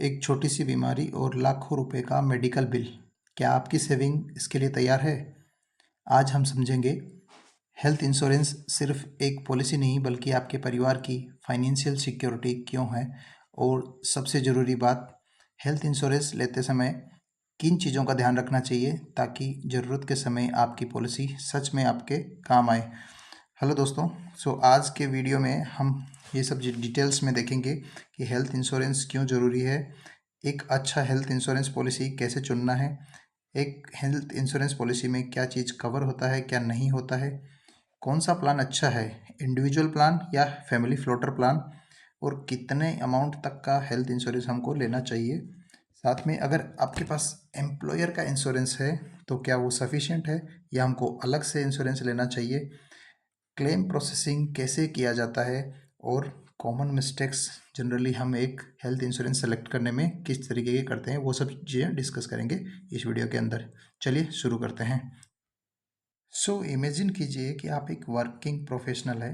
एक छोटी सी बीमारी और लाखों रुपए का मेडिकल बिल। क्या आपकी सेविंग इसके लिए तैयार है? आज हम समझेंगे हेल्थ इंश्योरेंस सिर्फ एक पॉलिसी नहीं बल्कि आपके परिवार की फाइनेंशियल सिक्योरिटी क्यों है। और सबसे ज़रूरी बात, हेल्थ इंश्योरेंस लेते समय किन चीज़ों का ध्यान रखना चाहिए ताकि ज़रूरत के समय आपकी पॉलिसी सच में आपके काम आए। हेलो दोस्तों, आज के वीडियो में हम ये सब डिटेल्स में देखेंगे कि हेल्थ इंश्योरेंस क्यों ज़रूरी है, एक अच्छा हेल्थ इंश्योरेंस पॉलिसी कैसे चुनना है, एक हेल्थ इंश्योरेंस पॉलिसी में क्या चीज़ कवर होता है क्या नहीं होता है, कौन सा प्लान अच्छा है, इंडिविजुअल प्लान या फैमिली फ्लोटर प्लान, और कितने अमाउंट तक का हेल्थ इंश्योरेंस हमको लेना चाहिए। साथ में अगर आपके पास एम्प्लॉयर का इंश्योरेंस है तो क्या वो सफिशिएंट है या हमको अलग से इंश्योरेंस लेना चाहिए, क्लेम प्रोसेसिंग कैसे किया जाता है, और कॉमन मिस्टेक्स जनरली हम एक हेल्थ इंश्योरेंस सेलेक्ट करने में किस तरीके के करते हैं, वो सब चीज़ें डिस्कस करेंगे इस वीडियो के अंदर। चलिए शुरू करते हैं। इमेजिन कीजिए कि आप एक वर्किंग प्रोफेशनल है,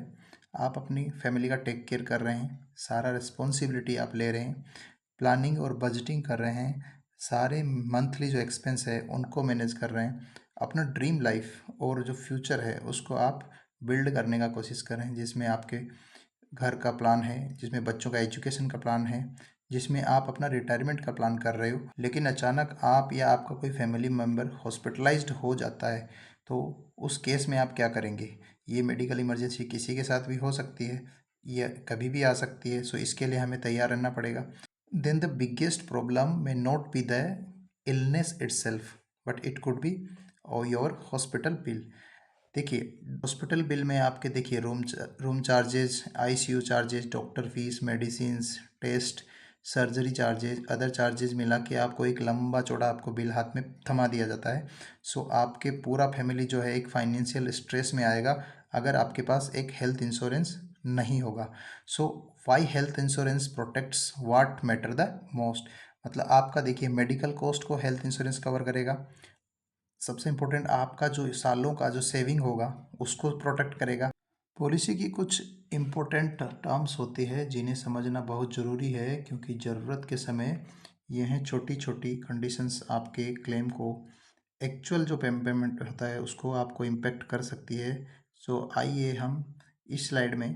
आप अपनी फैमिली का टेक केयर कर रहे हैं, सारा रिस्पॉन्सिबिलिटी आप ले रहे हैं, प्लानिंग और बजटिंग कर रहे हैं, सारे मंथली जो एक्सपेंस है उनको मैनेज कर रहे हैं, अपना ड्रीम लाइफ और जो फ्यूचर है उसको आप बिल्ड करने का कोशिश कर रहे हैं, जिसमें आपके घर का प्लान है, जिसमें बच्चों का एजुकेशन का प्लान है, जिसमें आप अपना रिटायरमेंट का प्लान कर रहे हो। लेकिन अचानक आप या आपका कोई फैमिली मेम्बर हॉस्पिटलाइज्ड हो जाता है, तो उस केस में आप क्या करेंगे? ये मेडिकल इमरजेंसी किसी के साथ भी हो सकती है, या कभी भी आ सकती है, इसके लिए हमें तैयार रहना पड़ेगा। Then the biggest problem may not be the illness itself, but it could be your hospital bill. देखिए, हॉस्पिटल बिल में आपके देखिए room charges, ICU charges, doctor fees, medicines, test, surgery charges, other charges मिला के आपको एक लंबा चौड़ा आपको बिल हाथ में थमा दिया जाता है। आपके पूरा फैमिली जो है एक फाइनेंशियल स्ट्रेस में आएगा अगर आपके पास एक हेल्थ इंश्योरेंस नहीं होगा। Why health insurance protects what matter the most, मतलब आपका देखिए मेडिकल कॉस्ट को हेल्थ इंश्योरेंस कवर करेगा। सबसे इम्पोर्टेंट, आपका जो सालों का जो सेविंग होगा उसको प्रोटेक्ट करेगा। पॉलिसी की कुछ इम्पोर्टेंट टर्म्स होती है जिन्हें समझना बहुत ज़रूरी है, क्योंकि ज़रूरत के समय यह छोटी छोटी कंडीशंस आपके क्लेम को, एक्चुअल जो पेमेंट होता है उसको आपको इम्पेक्ट कर सकती है। आइए हम इस स्लाइड में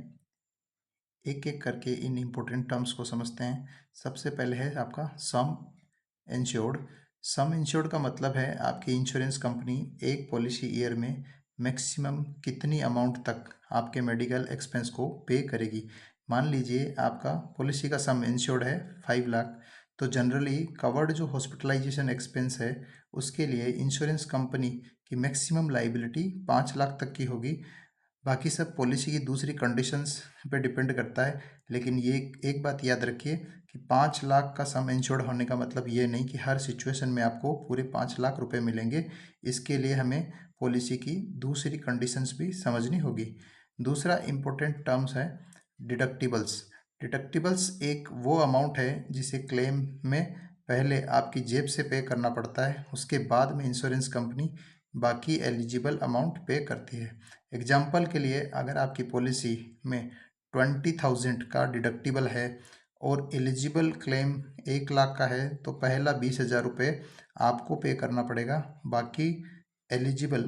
एक एक करके इन इम्पोर्टेंट टर्म्स को समझते हैं। सबसे पहले है आपका सम इंश्योर्ड। सम इंश्योर्ड का मतलब है आपकी इंश्योरेंस कंपनी एक पॉलिसी ईयर में मैक्सिमम कितनी अमाउंट तक आपके मेडिकल एक्सपेंस को पे करेगी। मान लीजिए आपका पॉलिसी का सम इंश्योर्ड है 5 लाख, तो जनरली कवर्ड जो हॉस्पिटलाइजेशन एक्सपेंस है उसके लिए इंश्योरेंस कंपनी की मैक्सिमम लाइबिलिटी 5 लाख तक की होगी। बाकी सब पॉलिसी की दूसरी कंडीशंस पे डिपेंड करता है, लेकिन ये एक बात याद रखिए कि 5 लाख का सम इंश्योर्ड होने का मतलब ये नहीं कि हर सिचुएशन में आपको पूरे 5 लाख रुपए मिलेंगे। इसके लिए हमें पॉलिसी की दूसरी कंडीशंस भी समझनी होगी। दूसरा इम्पोर्टेंट टर्म्स है डिडक्टिबल्स। डिडक्टिबल्स एक वो अमाउंट है जिसे क्लेम में पहले आपकी जेब से पे करना पड़ता है, उसके बाद में इंश्योरेंस कंपनी बाकी एलिजिबल अमाउंट पे करती है। एग्जाम्पल के लिए, अगर आपकी पॉलिसी में 20,000 का डिडक्टिबल है और एलिजिबल क्लेम 1 लाख का है, तो पहला 20,000 रुपये आपको पे करना पड़ेगा, बाकी एलिजिबल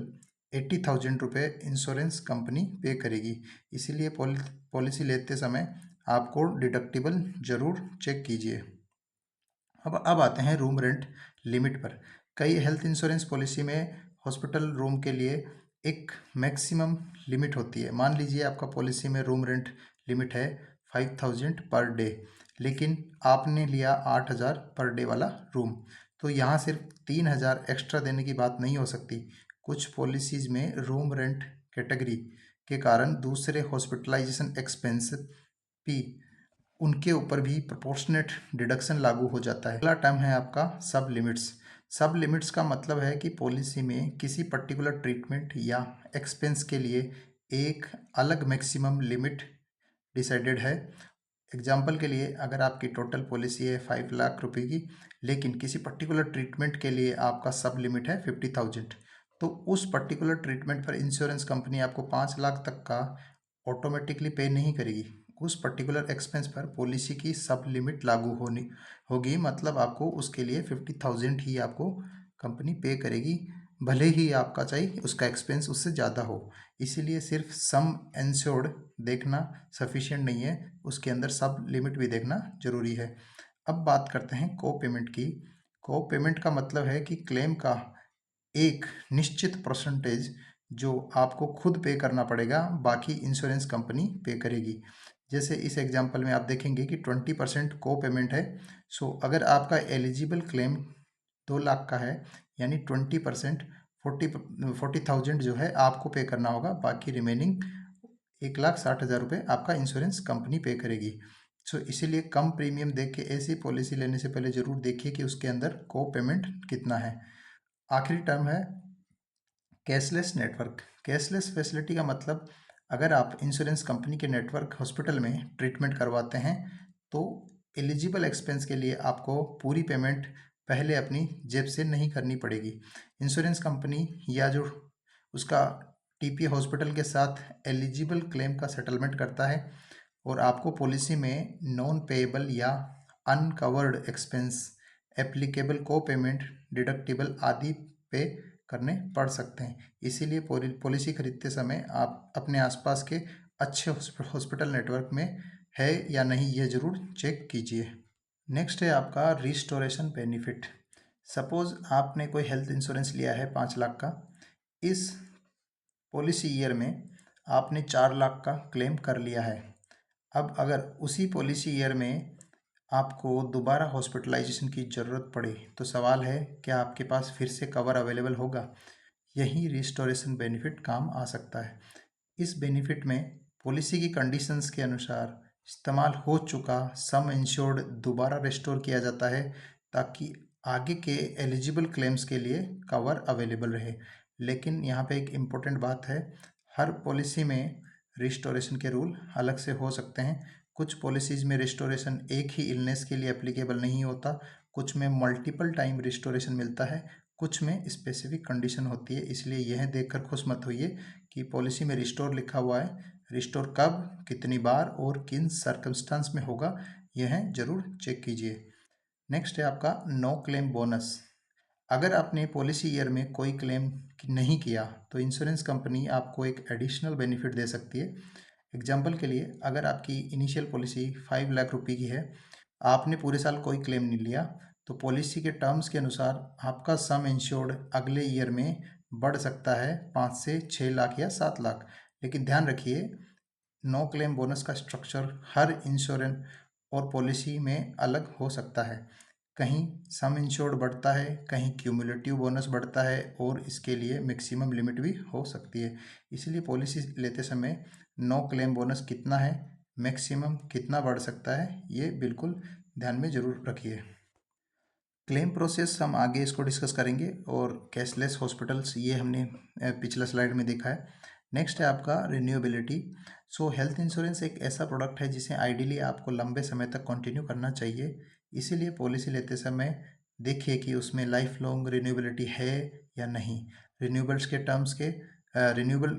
80,000 रुपये इंश्योरेंस कंपनी पे करेगी। इसीलिए पॉलिसी लेते समय आपको डिडक्टिबल ज़रूर चेक कीजिए। अब आते हैं रूम रेंट लिमिट पर। कई हेल्थ इंश्योरेंस पॉलिसी में हॉस्पिटल रूम के लिए एक मैक्सिमम लिमिट होती है। मान लीजिए आपका पॉलिसी में रूम रेंट लिमिट है 5,000 पर डे, लेकिन आपने लिया 8,000 पर डे वाला रूम, तो यहाँ सिर्फ 3,000 एक्स्ट्रा देने की बात नहीं हो सकती। कुछ पॉलिसीज़ में रूम रेंट कैटेगरी के कारण दूसरे हॉस्पिटलाइजेशन एक्सपेंस भी, उनके ऊपर भी प्रोपोर्शनेट डिडक्शन लागू हो जाता है। अगला टर्म है आपका सब लिमिट्स। सब लिमिट्स का मतलब है कि पॉलिसी में किसी पर्टिकुलर ट्रीटमेंट या एक्सपेंस के लिए एक अलग मैक्सिमम लिमिट डिसाइडेड है। एग्जाम्पल के लिए, अगर आपकी टोटल पॉलिसी है 5 लाख रुपए की, लेकिन किसी पर्टिकुलर ट्रीटमेंट के लिए आपका सब लिमिट है 50,000, तो उस पर्टिकुलर ट्रीटमेंट पर इंश्योरेंस कंपनी आपको 5 लाख तक का ऑटोमेटिकली पे नहीं करेगी। उस पर्टिकुलर एक्सपेंस पर पॉलिसी की सब लिमिट लागू होनी होगी, मतलब आपको उसके लिए 50,000 ही आपको कंपनी पे करेगी, भले ही आपका चाहे उसका एक्सपेंस उससे ज़्यादा हो। इसीलिए सिर्फ सम इंश्योर्ड देखना सफिशिएंट नहीं है, उसके अंदर सब लिमिट भी देखना जरूरी है। अब बात करते हैं को पेमेंट की। को पेमेंट का मतलब है कि क्लेम का एक निश्चित परसेंटेज जो आपको खुद पे करना पड़ेगा, बाकी इंश्योरेंस कंपनी पे करेगी। जैसे इस एग्जांपल में आप देखेंगे कि 20% को पेमेंट है। सो अगर आपका एलिजिबल क्लेम 2 लाख का है, यानी 20% 40,000 जो है आपको पे करना होगा, बाकी रिमेनिंग 1,60,000 रुपये आपका इंश्योरेंस कंपनी पे करेगी। सो इसीलिए कम प्रीमियम देख के ऐसी पॉलिसी लेने से पहले ज़रूर देखिए कि उसके अंदर को पेमेंट कितना है। आखिरी टर्म है कैशलेस नेटवर्क। कैशलेस फैसिलिटी का मतलब, अगर आप इंश्योरेंस कंपनी के नेटवर्क हॉस्पिटल में ट्रीटमेंट करवाते हैं तो एलिजिबल एक्सपेंस के लिए आपको पूरी पेमेंट पहले अपनी जेब से नहीं करनी पड़ेगी। इंश्योरेंस कंपनी या जो उसका टीपी हॉस्पिटल के साथ एलिजिबल क्लेम का सेटलमेंट करता है और आपको पॉलिसी में नॉन पेएबल या अनकवर्ड एक्सपेंस, एप्लीकेबल को पेमेंट, डिडक्टिबल आदि पे करने पड़ सकते हैं। इसीलिए पॉलिसी खरीदते समय आप अपने आसपास के अच्छे हॉस्पिटल नेटवर्क में है या नहीं, ये ज़रूर चेक कीजिए। नेक्स्ट है आपका रिस्टोरेशन बेनिफिट। सपोज़ आपने कोई हेल्थ इंश्योरेंस लिया है 5 लाख का। इस पॉलिसी ईयर में आपने 4 लाख का क्लेम कर लिया है। अब अगर उसी पॉलिसी ईयर में आपको दोबारा हॉस्पिटलाइजेशन की ज़रूरत पड़े तो सवाल है, क्या आपके पास फिर से कवर अवेलेबल होगा? यही रिस्टोरेशन बेनिफिट काम आ सकता है। इस बेनिफिट में पॉलिसी की कंडीशंस के अनुसार इस्तेमाल हो चुका सम इंश्योर्ड दोबारा रिस्टोर किया जाता है, ताकि आगे के एलिजिबल क्लेम्स के लिए कवर अवेलेबल रहे। लेकिन यहाँ पे एक इम्पोर्टेंट बात है, हर पॉलिसी में रिस्टोरेशन के रूल अलग से हो सकते हैं। कुछ पॉलिसीज़ में रिस्टोरेशन एक ही इलनेस के लिए एप्लीकेबल नहीं होता, कुछ में मल्टीपल टाइम रिस्टोरेशन मिलता है, कुछ में स्पेसिफिक कंडीशन होती है। इसलिए यह देखकर खुश मत होइए कि पॉलिसी में रिस्टोर लिखा हुआ है, रिस्टोर कब, कितनी बार और किन सर्कमस्टांस में होगा, यह ज़रूर चेक कीजिए। नेक्स्ट है आपका नो क्लेम बोनस। अगर आपने पॉलिसी ईयर में कोई क्लेम नहीं किया तो इंश्योरेंस कंपनी आपको एक एडिशनल बेनिफिट दे सकती है। एग्जाम्पल के लिए, अगर आपकी इनिशियल पॉलिसी 5 लाख रुपए की है, आपने पूरे साल कोई क्लेम नहीं लिया, तो पॉलिसी के टर्म्स के अनुसार आपका सम इंश्योर्ड अगले ईयर में बढ़ सकता है 5 से 6 लाख या 7 लाख। लेकिन ध्यान रखिए, नो क्लेम बोनस का स्ट्रक्चर हर इंश्योरेंस और पॉलिसी में अलग हो सकता है। कहीं सम इंश्योर्ड बढ़ता है, कहीं क्यूमुलेटिव बोनस बढ़ता है और इसके लिए मैक्सिमम लिमिट भी हो सकती है। इसलिए पॉलिसी लेते समय नो क्लेम बोनस कितना है, मैक्सिमम कितना बढ़ सकता है, ये बिल्कुल ध्यान में ज़रूर रखिए। क्लेम प्रोसेस हम आगे इसको डिस्कस करेंगे, और कैशलेस हॉस्पिटल्स ये हमने पिछला स्लाइड में देखा है। नेक्स्ट है आपका रिन्यूएबिलिटी। सो हेल्थ इंश्योरेंस एक ऐसा प्रोडक्ट है जिसे आइडियली आपको लंबे समय तक कंटिन्यू करना चाहिए। इसीलिए पॉलिसी लेते समय देखिए कि उसमें लाइफ लॉन्ग रिन्यूएबिलिटी है या नहीं। रिन्यूएबल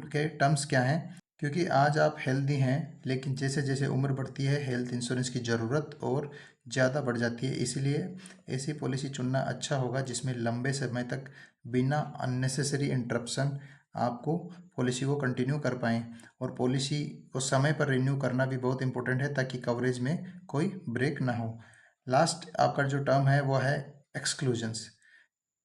के टर्म्स क्या हैं, क्योंकि आज आप हेल्दी हैं लेकिन जैसे जैसे उम्र बढ़ती है हेल्थ इंश्योरेंस की ज़रूरत और ज़्यादा बढ़ जाती है। इसीलिए ऐसी पॉलिसी चुनना अच्छा होगा जिसमें लंबे समय तक बिना अननेसेसरी इंटरप्शन आपको पॉलिसी को कंटिन्यू कर पाएँ। और पॉलिसी को समय पर रिन्यू करना भी बहुत इंपॉर्टेंट है, ताकि कवरेज में कोई ब्रेक ना हो। लास्ट आपका जो टर्म है वो है एक्सक्लूजन्स।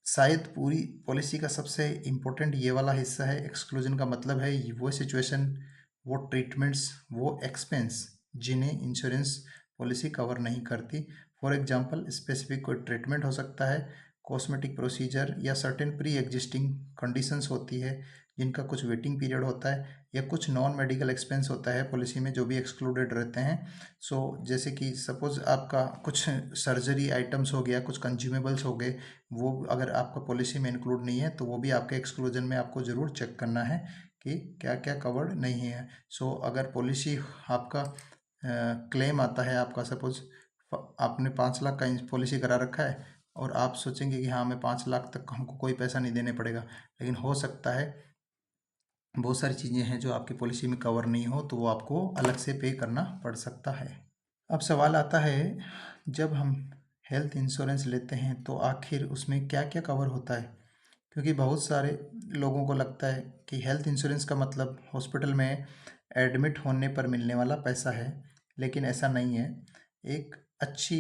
शायद पूरी पॉलिसी का सबसे इम्पोर्टेंट ये वाला हिस्सा है। एक्सक्लूजन का मतलब है वो सिचुएशन, वो ट्रीटमेंट्स, वो एक्सपेंस जिन्हें इंश्योरेंस पॉलिसी कवर नहीं करती। फॉर एग्जांपल, स्पेसिफिक कोई ट्रीटमेंट हो सकता है, कॉस्मेटिक प्रोसीजर या सर्टेन प्री एग्जिस्टिंग कंडीशंस होती है जिनका कुछ वेटिंग पीरियड होता है, या कुछ नॉन मेडिकल एक्सपेंस होता है पॉलिसी में जो भी एक्सक्लूडेड रहते हैं। सो जैसे कि सपोज़ आपका कुछ सर्जरी आइटम्स हो गया, कुछ कंज्यूमेबल्स हो गए, वो अगर आपका पॉलिसी में इंक्लूड नहीं है तो वो भी आपके एक्सक्लूजन में आपको ज़रूर चेक करना है कि क्या क्या कवर्ड नहीं है। सो अगर पॉलिसी आपका क्लेम आता है, आपका सपोज आपने 5 लाख का पॉलिसी करा रखा है और आप सोचेंगे कि हाँ, हमें 5 लाख तक हमको कोई पैसा नहीं देने पड़ेगा, लेकिन हो सकता है बहुत सारी चीज़ें हैं जो आपकी पॉलिसी में कवर नहीं हो तो वो आपको अलग से पे करना पड़ सकता है। अब सवाल आता है, जब हम हेल्थ इंश्योरेंस लेते हैं तो आखिर उसमें क्या क्या कवर होता है? क्योंकि बहुत सारे लोगों को लगता है कि हेल्थ इंश्योरेंस का मतलब हॉस्पिटल में एडमिट होने पर मिलने वाला पैसा है, लेकिन ऐसा नहीं है। एक अच्छी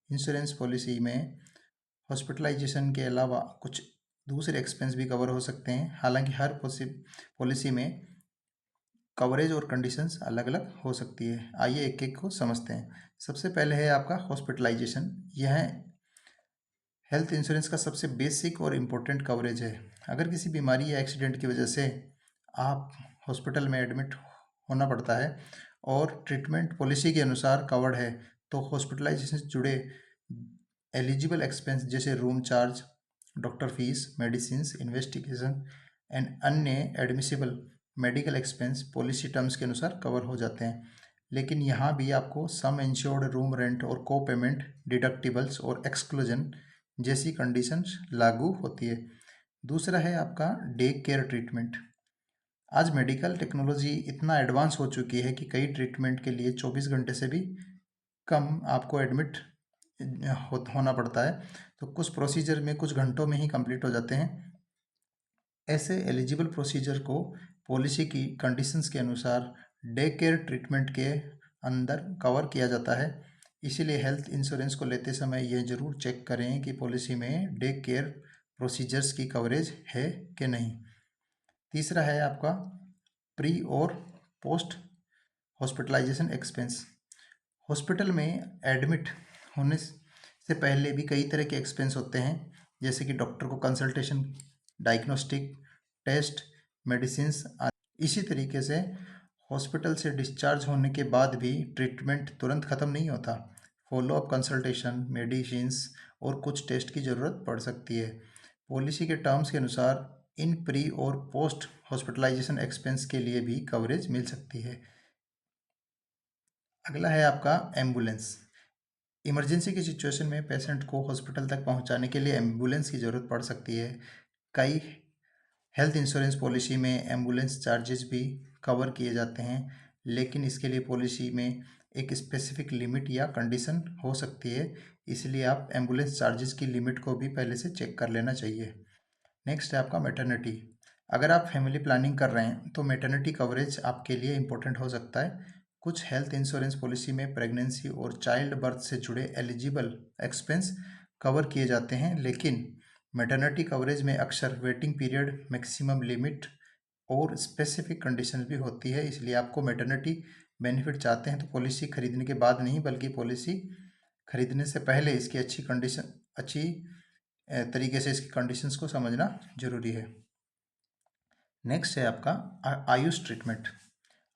इंश्योरेंस पॉलिसी में हॉस्पिटलाइजेशन के अलावा कुछ दूसरे एक्सपेंस भी कवर हो सकते हैं। हालांकि हर पॉलिसी में कवरेज और कंडीशंस अलग अलग हो सकती है। आइए एक एक को समझते हैं। सबसे पहले है आपका हॉस्पिटलाइजेशन। यह हेल्थ इंश्योरेंस का सबसे बेसिक और इम्पोर्टेंट कवरेज है। अगर किसी बीमारी या एक्सीडेंट की वजह से आप हॉस्पिटल में एडमिट होना पड़ता है और ट्रीटमेंट पॉलिसी के अनुसार कवर्ड है, तो हॉस्पिटलाइजेशन से जुड़े एलिजिबल एक्सपेंस जैसे room charge, doctor fees, medicine, investigation and अन्य admissible medical expense policy terms के अनुसार कवर हो जाते हैं। लेकिन यहाँ भी आपको सम इंश्योर्ड रूम रेंट और को पेमेंट डिडक्टिबल्स और एक्सक्लूजन जैसी कंडीशंस लागू होती है। दूसरा है आपका डे केयर ट्रीटमेंट। आज मेडिकल टेक्नोलॉजी इतना एडवांस हो चुकी है कि कई ट्रीटमेंट के लिए 24 घंटे से भी कम आपको एडमिट होना पड़ता है। तो कुछ प्रोसीजर में कुछ घंटों में ही कंप्लीट हो जाते हैं। ऐसे एलिजिबल प्रोसीजर को पॉलिसी की कंडीशंस के अनुसार डे केयर ट्रीटमेंट के अंदर कवर किया जाता है। इसीलिए हेल्थ इंश्योरेंस को लेते समय यह ज़रूर चेक करें कि पॉलिसी में डे केयर प्रोसीजर्स की कवरेज है कि नहीं। तीसरा है आपका प्री और पोस्ट हॉस्पिटलाइजेशन एक्सपेंस। हॉस्पिटल में एडमिट होने से पहले भी कई तरह के एक्सपेंस होते हैं, जैसे कि डॉक्टर को कंसल्टेशन, डायग्नोस्टिक टेस्ट, मेडिसिन्स। इसी तरीके से हॉस्पिटल से डिस्चार्ज होने के बाद भी ट्रीटमेंट तुरंत ख़त्म नहीं होता। फॉलोअप कंसल्टेशन, मेडिसिन्स और कुछ टेस्ट की ज़रूरत पड़ सकती है। पॉलिसी के टर्म्स के अनुसार इन प्री और पोस्ट हॉस्पिटलाइजेशन एक्सपेंस के लिए भी कवरेज मिल सकती है। अगला है आपका एम्बुलेंस। इमरजेंसी की सिचुएशन में पेशेंट को हॉस्पिटल तक पहुंचाने के लिए एम्बुलेंस की ज़रूरत पड़ सकती है। कई हेल्थ इंश्योरेंस पॉलिसी में एम्बुलेंस चार्जेस भी कवर किए जाते हैं, लेकिन इसके लिए पॉलिसी में एक स्पेसिफिक लिमिट या कंडीशन हो सकती है। इसलिए आप एम्बुलेंस चार्जेस की लिमिट को भी पहले से चेक कर लेना चाहिए। नेक्स्ट है आपका मैटरनिटी। अगर आप फैमिली प्लानिंग कर रहे हैं तो मैटरनिटी कवरेज आपके लिए इम्पोर्टेंट हो सकता है। कुछ हेल्थ इंश्योरेंस पॉलिसी में प्रेगनेंसी और चाइल्ड बर्थ से जुड़े एलिजिबल एक्सपेंस कवर किए जाते हैं, लेकिन मैटरनिटी कवरेज में अक्सर वेटिंग पीरियड, मैक्सिमम लिमिट और स्पेसिफिक कंडीशंस भी होती है। इसलिए आपको मैटरनिटी बेनिफिट चाहते हैं तो पॉलिसी खरीदने के बाद नहीं, बल्कि पॉलिसी खरीदने से पहले इसकी अच्छी तरीके से इसकी कंडीशंस को समझना जरूरी है। नेक्स्ट है आपका आयुष ट्रीटमेंट।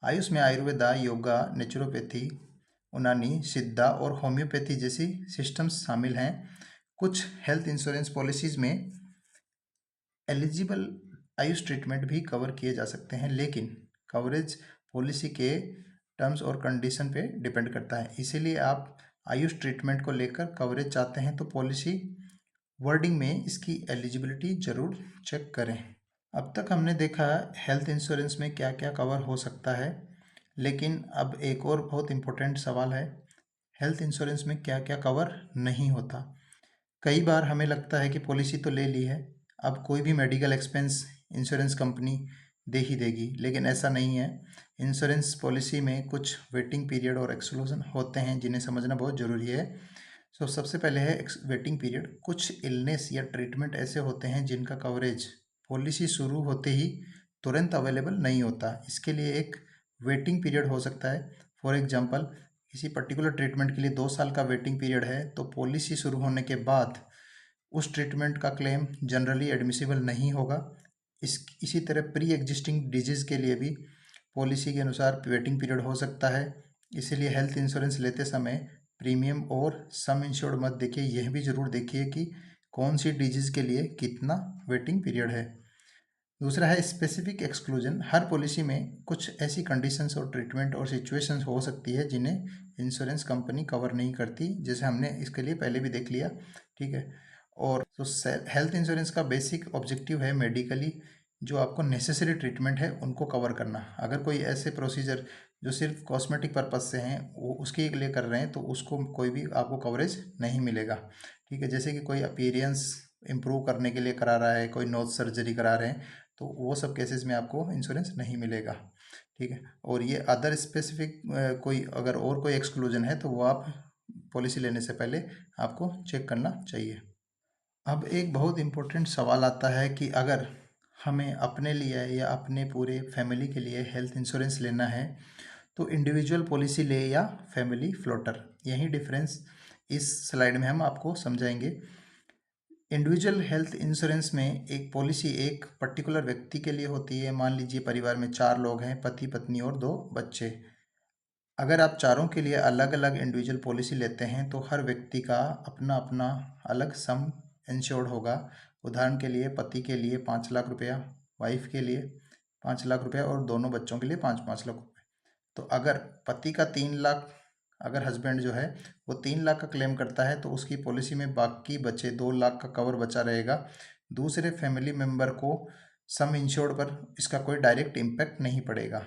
आयुष में आयुर्वेदा, योगा, नेचुरोपैथी, उनानी, सिद्धा और होम्योपैथी जैसी सिस्टम्स शामिल हैं। कुछ हेल्थ इंश्योरेंस पॉलिसीज में एलिजिबल आयुष ट्रीटमेंट भी कवर किए जा सकते हैं, लेकिन कवरेज पॉलिसी के टर्म्स और कंडीशन पे डिपेंड करता है। इसीलिए आप आयुष ट्रीटमेंट को लेकर कवरेज चाहते हैं तो पॉलिसी वर्डिंग में इसकी एलिजिबिलिटी ज़रूर चेक करें। अब तक हमने देखा हेल्थ इंश्योरेंस में क्या क्या कवर हो सकता है, लेकिन अब एक और बहुत इम्पोर्टेंट सवाल है, हेल्थ इंश्योरेंस में क्या क्या कवर नहीं होता। कई बार हमें लगता है कि पॉलिसी तो ले ली है, अब कोई भी मेडिकल एक्सपेंस इंश्योरेंस कंपनी दे ही देगी, लेकिन ऐसा नहीं है। इंश्योरेंस पॉलिसी में कुछ वेटिंग पीरियड और एक्सक्लूजन होते हैं जिन्हें समझना बहुत ज़रूरी है। सबसे पहले है वेटिंग पीरियड। कुछ इलनेस या ट्रीटमेंट ऐसे होते हैं जिनका कवरेज पॉलिसी शुरू होते ही तुरंत अवेलेबल नहीं होता। इसके लिए एक वेटिंग पीरियड हो सकता है। फॉर एग्जांपल, किसी पर्टिकुलर ट्रीटमेंट के लिए 2 साल का वेटिंग पीरियड है, तो पॉलिसी शुरू होने के बाद उस ट्रीटमेंट का क्लेम जनरली एडमिसिबल नहीं होगा। इसी तरह प्री एग्जिस्टिंग डिजीज़ के लिए भी पॉलिसी के अनुसार वेटिंग पीरियड हो सकता है। इसीलिए हेल्थ इंश्योरेंस लेते समय प्रीमियम और सम इंश्योर्ड मत देखिए, यह भी ज़रूर देखिए कि कौन सी डिजीज़ के लिए कितना वेटिंग पीरियड है। दूसरा है स्पेसिफिक एक्सक्लूजन। हर पॉलिसी में कुछ ऐसी कंडीशंस और ट्रीटमेंट और सिचुएशंस हो सकती है जिन्हें इंश्योरेंस कंपनी कवर नहीं करती, जैसे हमने इसके लिए पहले भी देख लिया। ठीक है। और तो हेल्थ इंश्योरेंस का बेसिक ऑब्जेक्टिव है मेडिकली जो आपको नेसेसरी ट्रीटमेंट है उनको कवर करना। अगर कोई ऐसे प्रोसीजर जो सिर्फ कॉस्मेटिक पर्पज से हैं वो उसके लिए कर रहे हैं तो उसको कोई भी आपको कवरेज नहीं मिलेगा। ठीक है, जैसे कि कोई अपीयरेंस इम्प्रूव करने के लिए करा रहा है, कोई नोज सर्जरी करा रहे हैं, तो वो सब केसेस में आपको इंश्योरेंस नहीं मिलेगा। ठीक है, और ये अदर स्पेसिफिक कोई अगर और कोई एक्सक्लूजन है तो वो आप पॉलिसी लेने से पहले आपको चेक करना चाहिए। अब एक बहुत इम्पोर्टेंट सवाल आता है कि अगर हमें अपने लिए या अपने पूरे फैमिली के लिए हेल्थ इंश्योरेंस लेना है तो इंडिविजुअल पॉलिसी ले या फैमिली फ्लोटर। यही डिफरेंस इस स्लाइड में हम आपको समझाएंगे। इंडिविजुअल हेल्थ इंश्योरेंस में एक पॉलिसी एक पर्टिकुलर व्यक्ति के लिए होती है। मान लीजिए परिवार में 4 लोग हैं, पति पत्नी और 2 बच्चे। अगर आप चारों के लिए अलग अलग इंडिविजुअल पॉलिसी लेते हैं तो हर व्यक्ति का अपना अपना अलग सम इंश्योर्ड होगा। उदाहरण के लिए पति के लिए 5 लाख रुपया, वाइफ के लिए 5 लाख रुपया और दोनों बच्चों के लिए 5-5 लाख रुपये। तो अगर पति का 3 लाख, अगर हस्बैंड जो है वो 3 लाख का क्लेम करता है तो उसकी पॉलिसी में बाकी बचे 2 लाख का कवर बचा रहेगा। दूसरे फैमिली मेम्बर को सम इंश्योर्ड पर इसका कोई डायरेक्ट इम्पैक्ट नहीं पड़ेगा।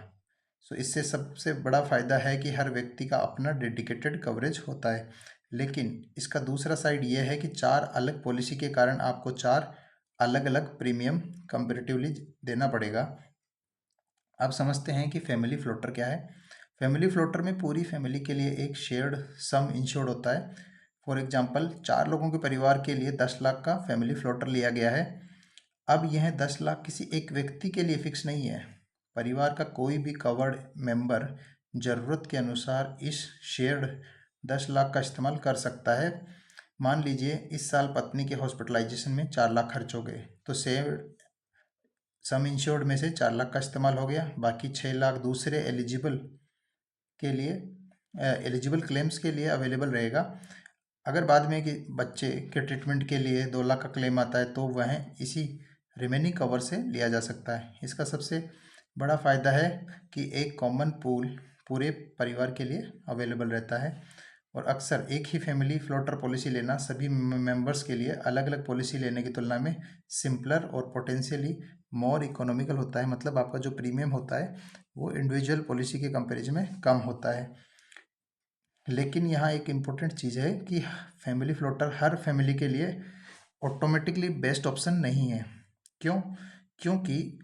सो इससे सबसे बड़ा फ़ायदा है कि हर व्यक्ति का अपना डेडिकेटेड कवरेज होता है। लेकिन इसका दूसरा साइड ये है कि 4 अलग पॉलिसी के कारण आपको 4 अलग अलग प्रीमियम कंपेरेटिवली देना पड़ेगा। अब समझते हैं कि फैमिली फ्लोटर क्या है। फैमिली फ्लोटर में पूरी फैमिली के लिए एक शेयर्ड सम इंश्योर्ड होता है। फॉर एग्जांपल 4 लोगों के परिवार के लिए 10 लाख का फैमिली फ्लोटर लिया गया है। अब यह 10 लाख किसी एक व्यक्ति के लिए फिक्स नहीं है। परिवार का कोई भी कवर्ड मेंबर ज़रूरत के अनुसार इस शेयर्ड 10 लाख का इस्तेमाल कर सकता है। मान लीजिए इस साल पत्नी के हॉस्पिटलाइजेशन में 4 लाख खर्च हो गए तो शेयर्ड सम इंश्योर्ड में से 4 लाख का इस्तेमाल हो गया, बाकी 6 लाख दूसरे एलिजिबल के लिए एलिजिबल क्लेम्स के लिए अवेलेबल रहेगा। अगर बाद में कि बच्चे के ट्रीटमेंट के लिए 2 लाख का क्लेम आता है तो वह इसी रिमेनिंग कवर से लिया जा सकता है। इसका सबसे बड़ा फ़ायदा है कि एक कॉमन पूल पूरे परिवार के लिए अवेलेबल रहता है। और अक्सर एक ही फैमिली फ्लोटर पॉलिसी लेना सभी मेंबर्स के लिए अलग अलग पॉलिसी लेने की तुलना में सिंपलर और पोटेंशियली मोर इकोनॉमिकल होता है। मतलब आपका जो प्रीमियम होता है वो इंडिविजुअल पॉलिसी के कंपैरिजन में कम होता है। लेकिन यहाँ एक इम्पोर्टेंट चीज़ है कि फैमिली फ्लोटर हर फैमिली के लिए ऑटोमेटिकली बेस्ट ऑप्शन नहीं है। क्यों? क्योंकि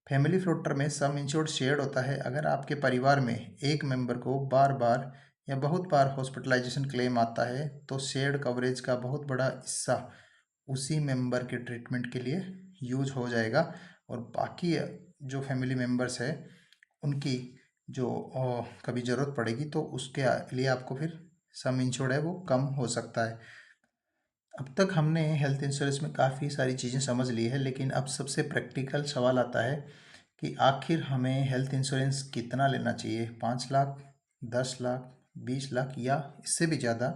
फैमिली फ्लोटर में सम इंश्योर्ड शेयर्ड होता है। अगर आपके परिवार में एक मेंबर को बार बार या बहुत बार हॉस्पिटलाइजेशन क्लेम आता है तो शेयर्ड कवरेज का बहुत बड़ा हिस्सा उसी मेंबर के ट्रीटमेंट के लिए यूज हो जाएगा और बाकी जो फैमिली मेंबर्स है उनकी जो कभी ज़रूरत पड़ेगी तो उसके लिए आपको फिर सम इंश्योर्ड है वो कम हो सकता है। अब तक हमने हेल्थ इंश्योरेंस में काफ़ी सारी चीज़ें समझ ली है, लेकिन अब सबसे प्रैक्टिकल सवाल आता है कि आखिर हमें हेल्थ इंश्योरेंस कितना लेना चाहिए? 5 लाख, 10 लाख, 20 लाख या इससे भी ज़्यादा?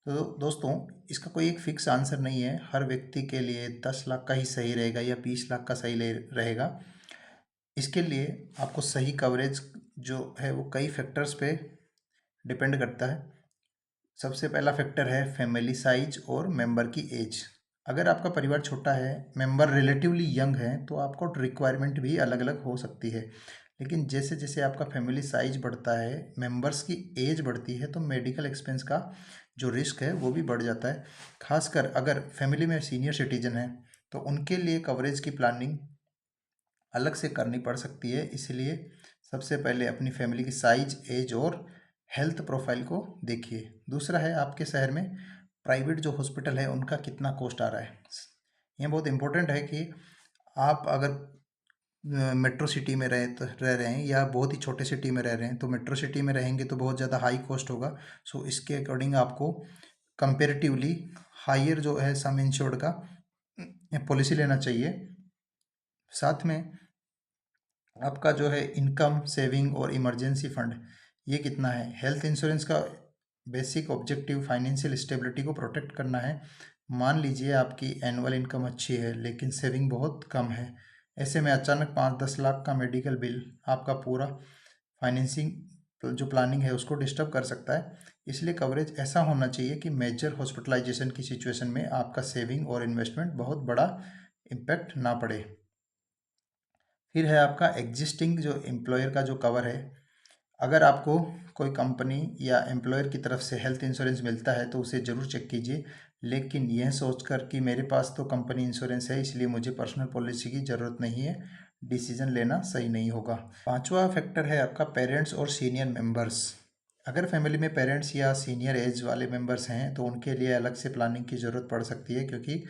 तो दोस्तों इसका कोई एक फिक्स आंसर नहीं है। हर व्यक्ति के लिए 10 लाख का ही सही रहेगा या 20 लाख का सही रहेगा। इसके लिए आपको सही कवरेज जो है वो कई फैक्टर्स पे डिपेंड करता है। सबसे पहला फैक्टर है फैमिली साइज और मेंबर की एज। अगर आपका परिवार छोटा है, मेंबर रिलेटिवली यंग हैं तो आपको रिक्वायरमेंट भी अलग अलग हो सकती है। लेकिन जैसे जैसे आपका फैमिली साइज बढ़ता है, मेंबर्स की एज बढ़ती है तो मेडिकल एक्सपेंस का जो रिस्क है वो भी बढ़ जाता है। खासकर अगर फैमिली में सीनियर सिटीजन है तो उनके लिए कवरेज की प्लानिंग अलग से करनी पड़ सकती है। इसलिए सबसे पहले अपनी फैमिली की साइज, एज और हेल्थ प्रोफाइल को देखिए। दूसरा है आपके शहर में प्राइवेट जो हॉस्पिटल है उनका कितना कॉस्ट आ रहा है। ये बहुत इम्पोर्टेंट है कि आप अगर मेट्रो सिटी में रह रहे हैं या बहुत ही छोटे सिटी में रह रहे हैं तो मेट्रो सिटी में रहेंगे तो बहुत ज़्यादा हाई कॉस्ट होगा। सो इसके अकॉर्डिंग आपको कंपेरेटिवली हायर जो है सम इंश्योर्ड का पॉलिसी लेना चाहिए। साथ में आपका जो है इनकम, सेविंग और इमरजेंसी फंड ये कितना है। हेल्थ इंश्योरेंस का बेसिक ऑब्जेक्टिव फाइनेंशियल स्टेबिलिटी को प्रोटेक्ट करना है। मान लीजिए आपकी एनुअल इनकम अच्छी है लेकिन सेविंग बहुत कम है। ऐसे में अचानक 5-10 लाख का मेडिकल बिल आपका पूरा फाइनेंसिंग जो प्लानिंग है उसको डिस्टर्ब कर सकता है। इसलिए कवरेज ऐसा होना चाहिए कि मेजर हॉस्पिटलाइजेशन की सिचुएशन में आपका सेविंग और इन्वेस्टमेंट बहुत बड़ा इम्पैक्ट ना पड़े। फिर है आपका एग्जिस्टिंग जो एम्प्लॉयर का जो कवर है। अगर आपको कोई कंपनी या एम्प्लॉयर की तरफ से हेल्थ इंश्योरेंस मिलता है तो उसे ज़रूर चेक कीजिए, लेकिन यह सोचकर कि मेरे पास तो कंपनी इंश्योरेंस है इसलिए मुझे पर्सनल पॉलिसी की ज़रूरत नहीं है, डिसीजन लेना सही नहीं होगा। पांचवा फैक्टर है आपका पेरेंट्स और सीनियर मेंबर्स। अगर फैमिली में पेरेंट्स या सीनियर एज वाले मेंबर्स हैं तो उनके लिए अलग से प्लानिंग की ज़रूरत पड़ सकती है, क्योंकि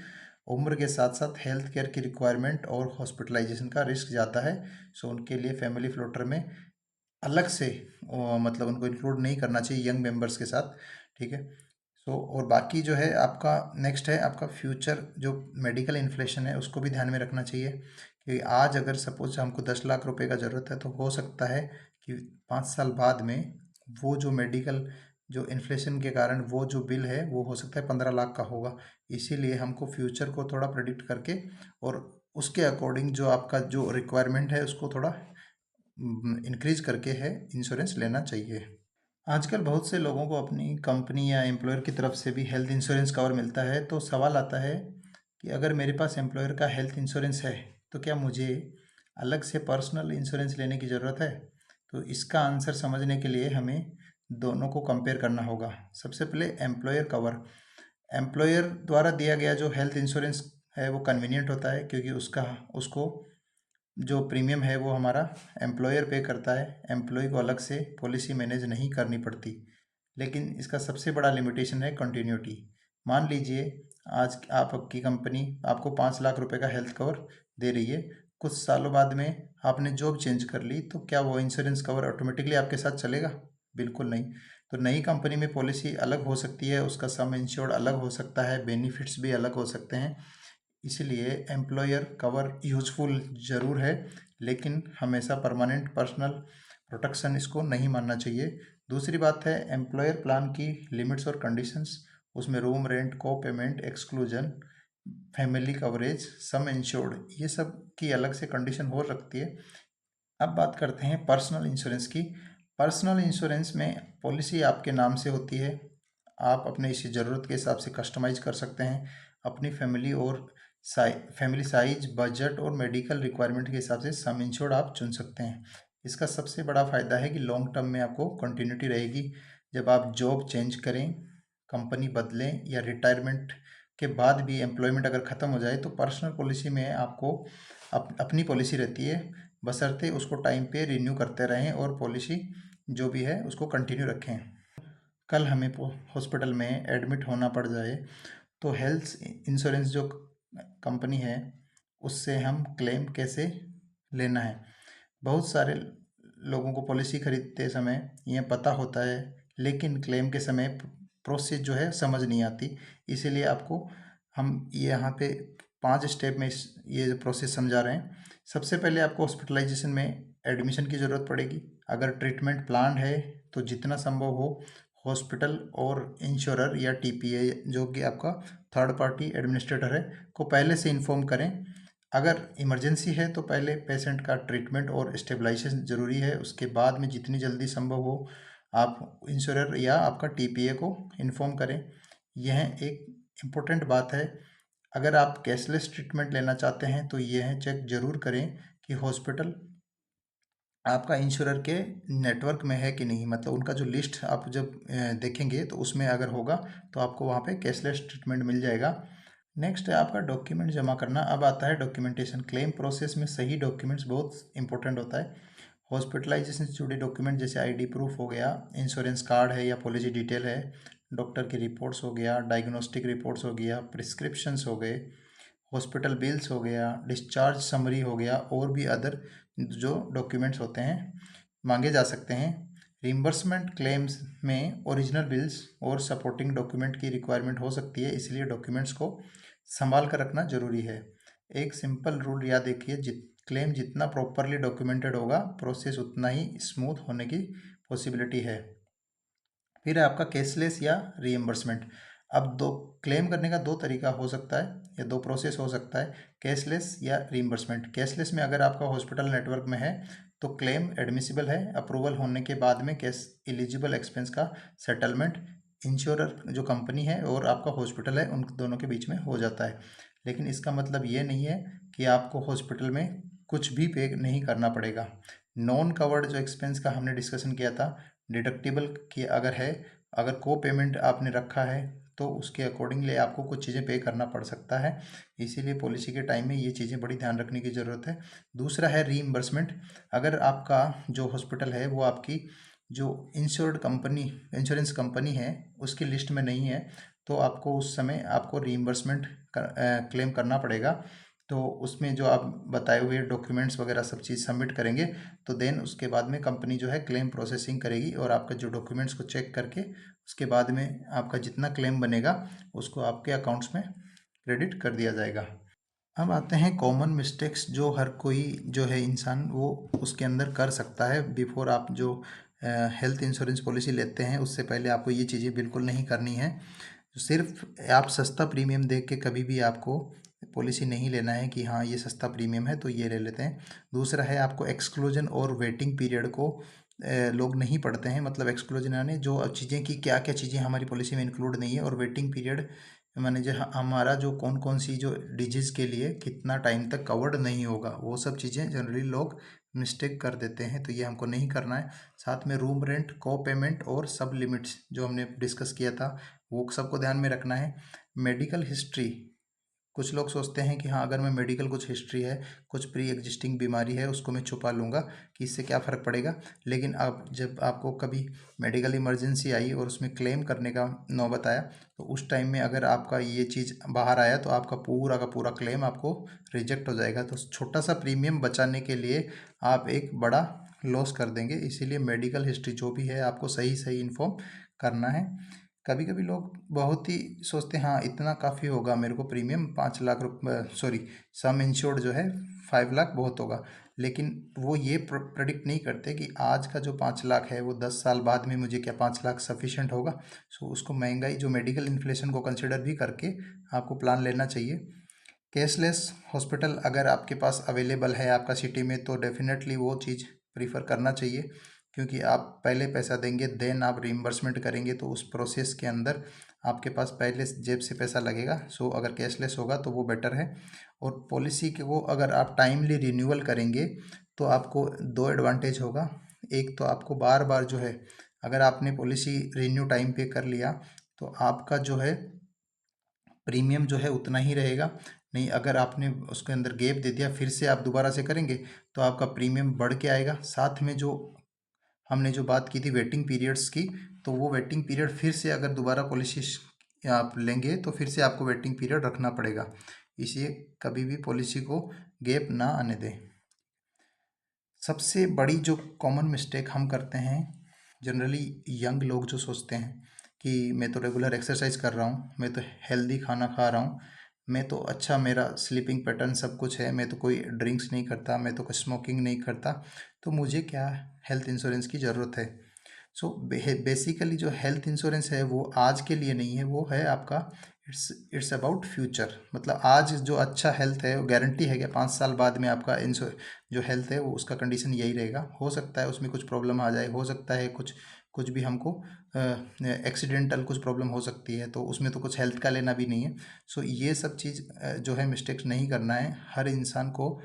उम्र के साथ साथ हेल्थ केयर की रिक्वायरमेंट और हॉस्पिटलाइजेशन का रिस्क जाता है। सो उनके लिए फैमिली फ्लोटर में अलग से मतलब उनको इंक्लूड नहीं करना चाहिए यंग मेंबर्स के साथ, ठीक है। सो और बाकी जो है आपका नेक्स्ट है आपका फ्यूचर जो मेडिकल इन्फ्लेशन है उसको भी ध्यान में रखना चाहिए, कि आज अगर सपोज हमको 10 लाख रुपए का ज़रूरत है तो हो सकता है कि 5 साल बाद में वो जो मेडिकल जो इन्फ्लेशन के कारण वो जो बिल है वो हो सकता है 15 लाख का होगा। इसीलिए हमको फ्यूचर को थोड़ा प्रेडिक्ट करके और उसके अकॉर्डिंग जो आपका जो रिक्वायरमेंट है उसको थोड़ा इंक्रीज करके है इंश्योरेंस लेना चाहिए। आजकल बहुत से लोगों को अपनी कंपनी या एम्प्लॉयर की तरफ से भी हेल्थ इंश्योरेंस कवर मिलता है, तो सवाल आता है कि अगर मेरे पास एम्प्लॉयर का हेल्थ इंश्योरेंस है तो क्या मुझे अलग से पर्सनल इंश्योरेंस लेने की ज़रूरत है? तो इसका आंसर समझने के लिए हमें दोनों को कंपेयर करना होगा। सबसे पहले एम्प्लॉयर कवर। एम्प्लॉयर द्वारा दिया गया जो हेल्थ इंश्योरेंस है वो कन्वीनियंट होता है, क्योंकि उसका उसको जो प्रीमियम है वो हमारा एम्प्लॉयर पे करता है, एम्प्लॉय को अलग से पॉलिसी मैनेज नहीं करनी पड़ती। लेकिन इसका सबसे बड़ा लिमिटेशन है कंटिन्यूटी। मान लीजिए आज आपकी कंपनी आपको 5 लाख रुपए का हेल्थ कवर दे रही है, कुछ सालों बाद में आपने जॉब चेंज कर ली, तो क्या वो इंश्योरेंस कवर ऑटोमेटिकली आपके साथ चलेगा? बिल्कुल नहीं। तो नई कंपनी में पॉलिसी अलग हो सकती है, उसका सम इंश्योर्ड अलग हो सकता है, बेनिफिट्स भी अलग हो सकते हैं। इसलिए एम्प्लॉयर कवर यूजफुल ज़रूर है, लेकिन हमेशा परमानेंट पर्सनल प्रोटेक्शन इसको नहीं मानना चाहिए। दूसरी बात है एम्प्लॉयर प्लान की लिमिट्स और कंडीशंस। उसमें रूम रेंट, को पेमेंट, एक्सक्लूजन, फैमिली कवरेज, सम इंश्योर्ड, ये सब की अलग से कंडीशन हो सकती है। अब बात करते हैं पर्सनल इंश्योरेंस की। पर्सनल इंश्योरेंस में पॉलिसी आपके नाम से होती है, आप अपने इसी ज़रूरत के हिसाब से कस्टमाइज कर सकते हैं। अपनी फैमिली और फैमिली साइज, बजट और मेडिकल रिक्वायरमेंट के हिसाब से सम इंश्योर्ड आप चुन सकते हैं। इसका सबसे बड़ा फ़ायदा है कि लॉन्ग टर्म में आपको कंटिन्यूटी रहेगी। जब आप जॉब चेंज करें, कंपनी बदलें या रिटायरमेंट के बाद भी एम्प्लॉयमेंट अगर ख़त्म हो जाए तो पर्सनल पॉलिसी में आपको अपनी पॉलिसी रहती है, बशर्ते उसको टाइम पे रिन्यू करते रहें और पॉलिसी जो भी है उसको कंटिन्यू रखें। कल हमें हॉस्पिटल में एडमिट होना पड़ जाए तो हेल्थ इंश्योरेंस जो कंपनी है उससे हम क्लेम कैसे लेना है। बहुत सारे लोगों को पॉलिसी खरीदते समय यह पता होता है, लेकिन क्लेम के समय प्रोसेस जो है समझ नहीं आती। इसीलिए आपको हम यहाँ पे 5 स्टेप में ये प्रोसेस समझा रहे हैं। सबसे पहले आपको हॉस्पिटलाइजेशन में एडमिशन की ज़रूरत पड़ेगी। अगर ट्रीटमेंट प्लान है तो जितना संभव हो हॉस्पिटल और इंश्योरर या टीपीए जो कि आपका थर्ड पार्टी एडमिनिस्ट्रेटर है को पहले से इन्फॉर्म करें। अगर इमरजेंसी है तो पहले पेशेंट का ट्रीटमेंट और स्टेबलाइजेशन ज़रूरी है, उसके बाद में जितनी जल्दी संभव हो आप इंश्योरर या आपका टीपीए को इन्फॉर्म करें। यह एक इम्पोर्टेंट बात है। अगर आप कैशलेस ट्रीटमेंट लेना चाहते हैं तो यह चेक ज़रूर करें कि हॉस्पिटल आपका इंश्योरर के नेटवर्क में है कि नहीं, मतलब उनका जो लिस्ट आप जब देखेंगे तो उसमें अगर होगा तो आपको वहाँ पे कैशलेस ट्रीटमेंट मिल जाएगा। नेक्स्ट है आपका डॉक्यूमेंट जमा करना। अब आता है डॉक्यूमेंटेशन। क्लेम प्रोसेस में सही डॉक्यूमेंट्स बहुत इंपॉर्टेंट होता है। हॉस्पिटलाइजेशन से जुड़े डॉक्यूमेंट जैसे आईडी प्रूफ हो गया, इंश्योरेंस कार्ड है या पॉलिसी डिटेल है, डॉक्टर की रिपोर्ट्स हो गया, डायग्नोस्टिक रिपोर्ट्स हो गया, प्रिस्क्रिप्शंस हो गए, हॉस्पिटल बिल्स हो गया, डिस्चार्ज समरी हो गया, और भी अदर जो डॉक्यूमेंट्स होते हैं मांगे जा सकते हैं। रिम्बर्समेंट क्लेम्स में ओरिजिनल बिल्स और सपोर्टिंग डॉक्यूमेंट की रिक्वायरमेंट हो सकती है, इसलिए डॉक्यूमेंट्स को संभाल कर रखना जरूरी है। एक सिंपल रूल याद रखिए, क्लेम जितना प्रॉपरली डॉक्यूमेंटेड होगा प्रोसेस उतना ही स्मूथ होने की पॉसिबिलिटी है। फिर है आपका कैशलेस या रीएम्बर्समेंट। अब दो क्लेम करने का दो तरीका हो सकता है या दो प्रोसेस हो सकता है, कैशलेस या रीएम्बर्समेंट। कैशलेस में अगर आपका हॉस्पिटल नेटवर्क में है तो क्लेम एडमिसिबल है, अप्रूवल होने के बाद में कैश एलिजिबल एक्सपेंस का सेटलमेंट इंश्योरर जो कंपनी है और आपका हॉस्पिटल है उन दोनों के बीच में हो जाता है। लेकिन इसका मतलब ये नहीं है कि आपको हॉस्पिटल में कुछ भी पे नहीं करना पड़ेगा। नॉन कवर्ड जो एक्सपेंस का हमने डिस्कशन किया था, डिडक्टिबल की अगर है, अगर को पेमेंट आपने रखा है तो उसके अकॉर्डिंगली आपको कुछ चीज़ें पे करना पड़ सकता है। इसीलिए पॉलिसी के टाइम में ये चीज़ें बड़ी ध्यान रखने की ज़रूरत है। दूसरा है रीइंबर्समेंट। अगर आपका जो हॉस्पिटल है वो आपकी जो इंश्योरेंस कंपनी है उसकी लिस्ट में नहीं है, तो आपको उस समय आपको रीइंबर्समेंट क्लेम करना पड़ेगा। तो उसमें जो आप बताए हुए डॉक्यूमेंट्स वगैरह सब चीज़ सबमिट करेंगे तो देन उसके बाद में कंपनी जो है क्लेम प्रोसेसिंग करेगी और आपका जो डॉक्यूमेंट्स को चेक करके उसके बाद में आपका जितना क्लेम बनेगा उसको आपके अकाउंट्स में क्रेडिट कर दिया जाएगा। अब आते हैं कॉमन मिस्टेक्स जो हर कोई जो है इंसान वो उसके अंदर कर सकता है। बिफोर आप जो हेल्थ इंश्योरेंस पॉलिसी लेते हैं उससे पहले आपको ये चीज़ें बिल्कुल नहीं करनी है। सिर्फ आप सस्ता प्रीमियम देख के कभी भी आपको पॉलिसी नहीं लेना है कि हाँ ये सस्ता प्रीमियम है तो ये ले लेते हैं। दूसरा है आपको एक्सक्लूजन और वेटिंग पीरियड को लोग नहीं पढ़ते हैं। मतलब एक्सक्लूजन यानी जो चीज़ें की क्या क्या चीज़ें हमारी पॉलिसी में इंक्लूड नहीं है, और वेटिंग पीरियड माने जो हमारा जो कौन कौन सी जो डिजीज़ के लिए कितना टाइम तक कवर्ड नहीं होगा, वो सब चीज़ें जनरली लोग मिस्टेक कर देते हैं, तो ये हमको नहीं करना है। साथ में रूम रेंट, को पेमेंट और सब लिमिट्स जो हमने डिस्कस किया था वो सबको ध्यान में रखना है। मेडिकल हिस्ट्री, कुछ लोग सोचते हैं कि हाँ अगर मैं मेडिकल कुछ हिस्ट्री है, कुछ प्री एग्जिस्टिंग बीमारी है उसको मैं छुपा लूँगा कि इससे क्या फ़र्क पड़ेगा। लेकिन अब जब आपको कभी मेडिकल इमरजेंसी आई और उसमें क्लेम करने का नौबत आया तो उस टाइम में अगर आपका ये चीज़ बाहर आया तो आपका पूरा का पूरा क्लेम आपको रिजेक्ट हो जाएगा। तो छोटा सा प्रीमियम बचाने के लिए आप एक बड़ा लॉस कर देंगे। इसीलिए मेडिकल हिस्ट्री जो भी है आपको सही सही इन्फॉर्म करना है। कभी कभी लोग बहुत ही सोचते हैं हाँ इतना काफ़ी होगा मेरे को प्रीमियम, 5 लाख रुपये सॉरी सम इंश्योर्ड जो है 5 लाख बहुत होगा। लेकिन वो ये प्रेडिक्ट नहीं करते कि आज का जो 5 लाख है वो 10 साल बाद में मुझे क्या 5 लाख सफिशेंट होगा। सो उसको महंगाई जो मेडिकल इन्फ्लेशन को कंसिडर भी करके आपको प्लान लेना चाहिए। कैशलेस हॉस्पिटल अगर आपके पास अवेलेबल है आपका सिटी में तो डेफिनेटली वो चीज़ प्रीफर करना चाहिए, क्योंकि आप पहले पैसा देंगे देन आप रीइंबर्समेंट करेंगे तो उस प्रोसेस के अंदर आपके पास पहले जेब से पैसा लगेगा। सो अगर कैशलेस होगा तो वो बेटर है। और पॉलिसी के वो अगर आप टाइमली रिन्यूअल करेंगे तो आपको दो एडवांटेज होगा। एक तो आपको बार बार जो है अगर आपने पॉलिसी रिन्यू टाइम पे कर लिया तो आपका जो है प्रीमियम जो है उतना ही रहेगा। नहीं अगर आपने उसके अंदर गैप दे दिया फिर से आप दोबारा से करेंगे तो आपका प्रीमियम बढ़ के आएगा। साथ में जो हमने जो बात की थी वेटिंग पीरियड्स की, तो वो वेटिंग पीरियड फिर से अगर दोबारा पॉलिसी आप लेंगे तो फिर से आपको वेटिंग पीरियड रखना पड़ेगा। इसलिए कभी भी पॉलिसी को गैप ना आने दें। सबसे बड़ी जो कॉमन मिस्टेक हम करते हैं जनरली यंग लोग जो सोचते हैं कि मैं तो रेगुलर एक्सरसाइज कर रहा हूँ, मैं तो हेल्दी खाना खा रहा हूँ, मैं तो अच्छा मेरा स्लीपिंग पैटर्न सब कुछ है, मैं तो कोई ड्रिंक्स नहीं करता, मैं तो कोई स्मोकिंग नहीं करता, तो मुझे क्या हेल्थ इंश्योरेंस की ज़रूरत है। सो बेसिकली जो हेल्थ इंश्योरेंस है वो आज के लिए नहीं है, वो है आपका इट्स इट्स अबाउट फ्यूचर। मतलब आज जो अच्छा हेल्थ है वो गारंटी है कि 5 साल बाद में आपका जो हेल्थ है वो उसका कंडीशन यही रहेगा। हो सकता है उसमें कुछ प्रॉब्लम आ जाए, हो सकता है कुछ कुछ भी हमको एक्सीडेंटल कुछ प्रॉब्लम हो सकती है, तो उसमें तो कुछ हेल्थ का लेना भी नहीं है। सो ये सब चीज़ जो है मिस्टेक्स नहीं करना है। हर इंसान को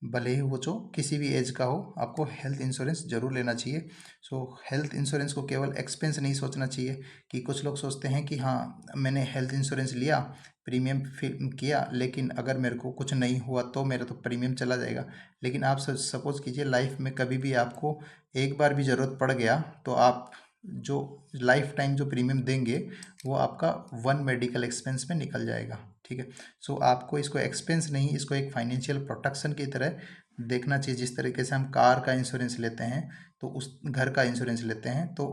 भले ही वो जो किसी भी एज का हो आपको हेल्थ इंश्योरेंस ज़रूर लेना चाहिए। सो हेल्थ इंश्योरेंस को केवल एक्सपेंस नहीं सोचना चाहिए कि कुछ लोग सोचते हैं कि हाँ मैंने हेल्थ इंश्योरेंस लिया, प्रीमियम फिल किया, लेकिन अगर मेरे को कुछ नहीं हुआ तो मेरा तो प्रीमियम चला जाएगा। लेकिन आप सपोज़ कीजिए लाइफ में कभी भी आपको एक बार भी ज़रूरत पड़ गया तो आप जो लाइफ टाइम जो प्रीमियम देंगे वो आपका वन मेडिकल एक्सपेंस में निकल जाएगा। ठीक है। सो आपको इसको एक्सपेंस नहीं, इसको एक फाइनेंशियल प्रोटेक्शन की तरह देखना चाहिए। जिस तरीके से हम कार का इंश्योरेंस लेते हैं तो उस घर का इंश्योरेंस लेते हैं तो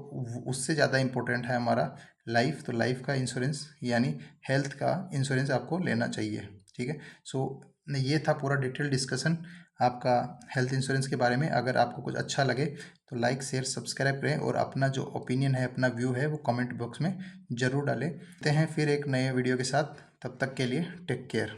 उससे ज़्यादा इम्पोर्टेंट है हमारा लाइफ। तो लाइफ का इंश्योरेंस यानी हेल्थ का इंश्योरेंस आपको लेना चाहिए। ठीक है। सो ये था पूरा डिटेल डिस्कशन आपका हेल्थ इंश्योरेंस के बारे में। अगर आपको कुछ अच्छा लगे तो लाइक शेयर सब्सक्राइब करें और अपना जो ओपिनियन है अपना व्यू है वो कमेंट बॉक्स में ज़रूर डालें। मिलते हैं फिर एक नए वीडियो के साथ, तब तक के लिए टेक केयर।